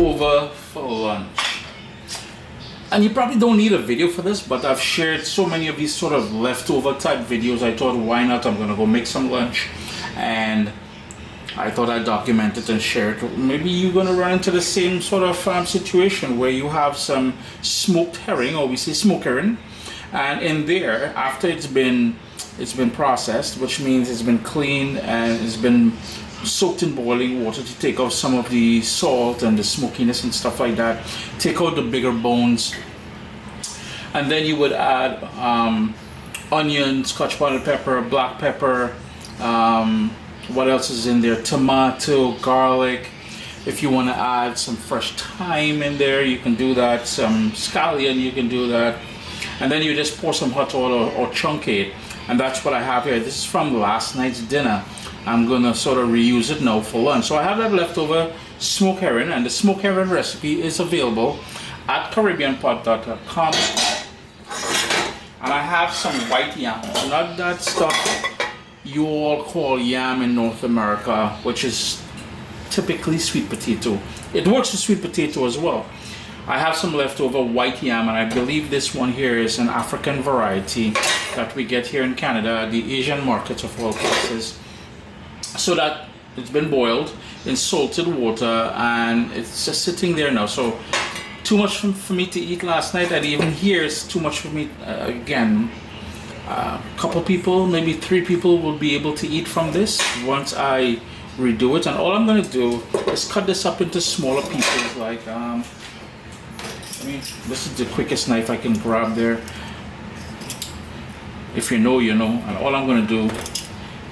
leftover for lunch. And you probably don't need a video for this, but I've shared so many of these sort of leftover type videos. I thought, why not? I'm gonna go make some lunch, and I thought I'd document it and share it. Maybe you're gonna run into the same sort of situation where you have some smoked herring, or we say smoke herring, and in there, after it's been processed, which means it's been cleaned and it's been soaked in boiling water to take off some of the salt and the smokiness and stuff like that, take out the bigger bones, and then you would add onion, scotch bonnet pepper, black pepper, what else is in there, tomato, garlic. If you want to add some fresh thyme in there, you can do that. Some scallion, you can do that. And then you just pour some hot oil or chunkate, and that's what I have here. This is from last night's dinner. I'm gonna sort of reuse it now for lunch. So I have that leftover smoked herring, and the smoked herring recipe is available at caribbeanpot.com. And I have some white yam, not that stuff you all call yam in North America, which is typically sweet potato. It works with sweet potato as well. I have some leftover white yam, and I believe this one here is an African variety that we get here in Canada, the Asian markets of all places. So that it's been boiled in salted water, and it's just sitting there now. So too much for me to eat last night, and even here it's too much for me again. A couple people, maybe 3 people will be able to eat from this once I redo it. And all I'm going to do is cut this up into smaller pieces. Like this is the quickest knife I can grab there. If you know, you know. And all I'm going to do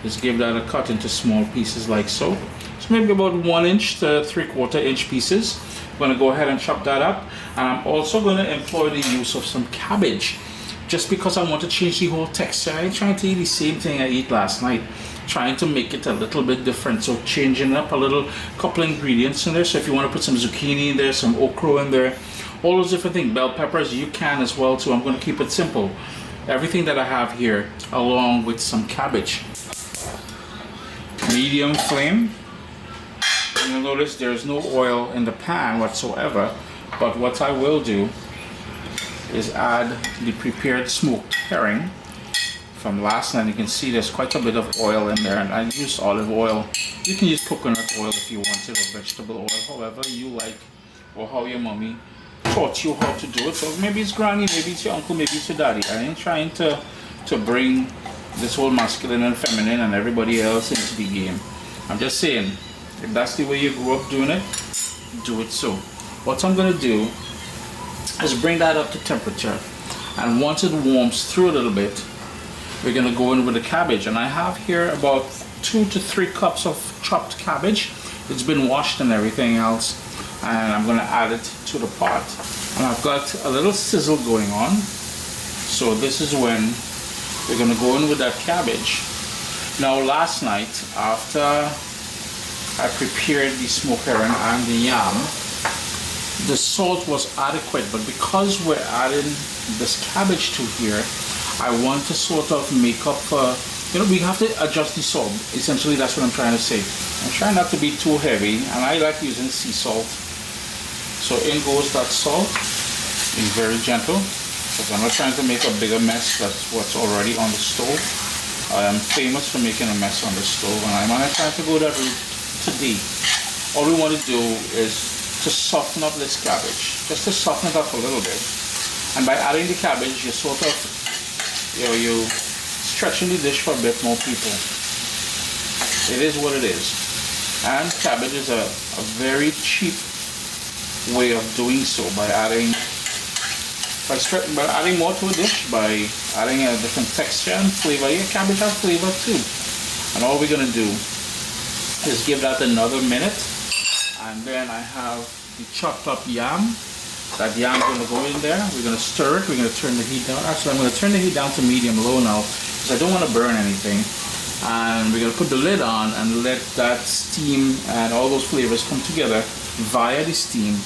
is give that a cut into small pieces like so. So maybe about 1 inch to 3/4 inch pieces. I'm going to go ahead and chop that up. And I'm also going to employ the use of some cabbage, just because I want to change the whole texture. I ain't trying to eat the same thing I ate last night, trying to make it a little bit different. So changing up a little, couple ingredients in there. So if you want to put some zucchini in there, some okra in there, all those different things, bell peppers, you can as well too. I'm going to keep it simple. Everything that I have here, along with some cabbage. Medium flame. You'll notice there's no oil in the pan whatsoever, but what I will do is add the prepared smoked herring from last night. You can see there's quite a bit of oil in there, and I used olive oil. You can use coconut oil if you wanted, or vegetable oil, however you like, or how your mommy taught you how to do it. So maybe it's granny, maybe it's your uncle, maybe it's your daddy. I ain't trying to bring this whole masculine and feminine and everybody else into the game. I'm just saying, if that's the way you grew up doing it, do it so. What I'm going to do is bring that up to temperature, and once it warms through a little bit, we're going to go in with the cabbage. And I have here about 2 to 3 cups of chopped cabbage. It's been washed and everything else, and I'm going to add it to the pot. And I've got a little sizzle going on, so this is when we're going to go in with that cabbage. Now last night, after I prepared the smoked herring and the yam, the salt was adequate, but because we're adding this cabbage to here, I want to sort of make up for, we have to adjust the salt. Essentially, that's what I'm trying to say. I'm trying not to be too heavy, and I like using sea salt. So in goes that salt, being very gentle, because I'm not trying to make a bigger mess. That's what's already on the stove. I am famous for making a mess on the stove, and I'm not trying to go that route today. All we want to do is to soften up this cabbage, just to soften it up a little bit. And by adding the cabbage, you sort of, you stretching the dish for a bit more people. It is what it is. And cabbage is a very cheap way of doing so, by adding more to a dish, by adding a different texture and flavor. Yeah, cabbage has flavor too. And all we're going to do is give that another minute, and then I have the chopped up yam. That yam is going to go in there. We're going to stir it. We're going to turn the heat down. Actually, I'm going to turn the heat down to medium low now, because I don't want to burn anything. And we're going to put the lid on and let that steam and all those flavors come together via the steam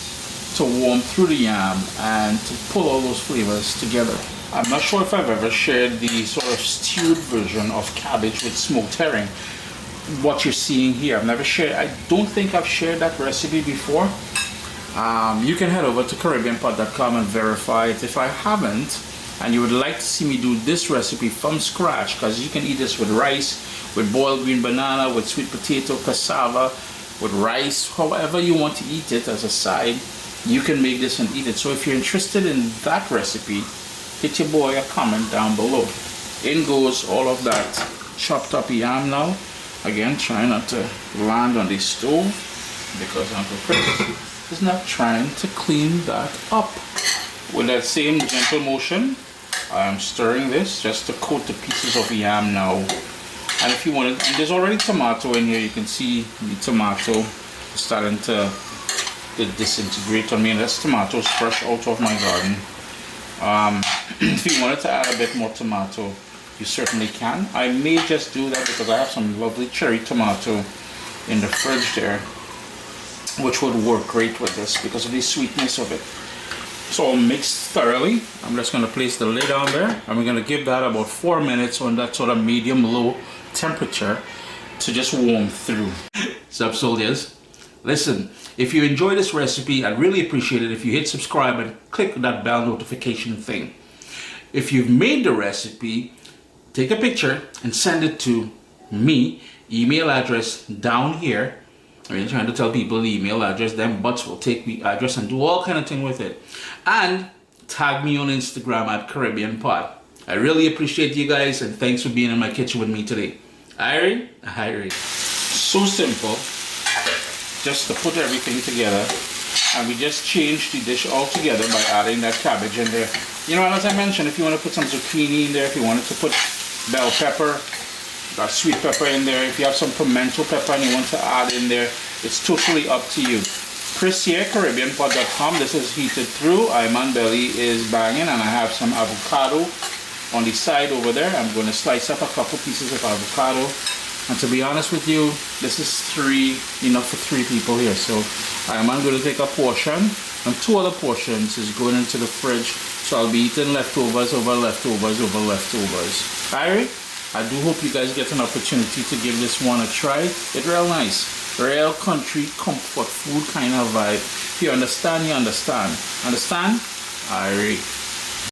to warm through the yam and to pull all those flavors together. I'm not sure if I've ever shared the sort of stewed version of cabbage with smoked herring. What you're seeing here, I've never shared. I don't think I've shared that recipe before. You can head over to CaribbeanPot.com and verify it. If I haven't, and you would like to see me do this recipe from scratch, because you can eat this with rice, with boiled green banana, with sweet potato, cassava, with rice, however you want to eat it as a side, you can make this and eat it. So if you're interested in that recipe, hit your boy a comment down below. In goes all of that chopped up yam now. Again, try not to land on the stove because Uncle Chris is not trying to clean that up. With that same gentle motion, I am stirring this just to coat the pieces of yam now. And if you want it, and there's already tomato in here, you can see the tomato starting to disintegrate on me, and that's tomatoes fresh out of my garden. If you wanted to add a bit more tomato, you certainly can. I may just do that because I have some lovely cherry tomato in the fridge there, which would work great with this because of the sweetness of it. So I'll mix thoroughly. I'm just going to place the lid on there, and we're going to give that about 4 minutes on that sort of medium-low temperature to just warm through. Sup, soldiers? Listen, if you enjoy this recipe, I'd really appreciate it if you hit subscribe and click that bell notification thing. If you've made the recipe, take a picture and send it to me. Email address down here. I mean, trying to tell people the email address, them butts will take the address and do all kind of thing with it. And tag me on Instagram at Caribbean Pot. I really appreciate you guys, and thanks for being in my kitchen with me today. Irie. So simple, just to put everything together. And we just changed the dish altogether by adding that cabbage in there. You know, as I mentioned, if you want to put some zucchini in there, if you wanted to put bell pepper, that sweet pepper in there, if you have some pimento pepper and you want to add in there, it's totally up to you. Chris here, CaribbeanPot.com. This is heated through. My belly is banging, and I have some avocado on the side over there. I'm going to slice up a couple pieces of avocado. And to be honest with you, this is enough for 3 people here. So I'm going to take a portion, and 2 other portions is going into the fridge. So I'll be eating leftovers over leftovers over leftovers. Alright? I do hope you guys get an opportunity to give this one a try. It's real nice. Real country comfort food kind of vibe. If you understand, you understand. Understand? Alright.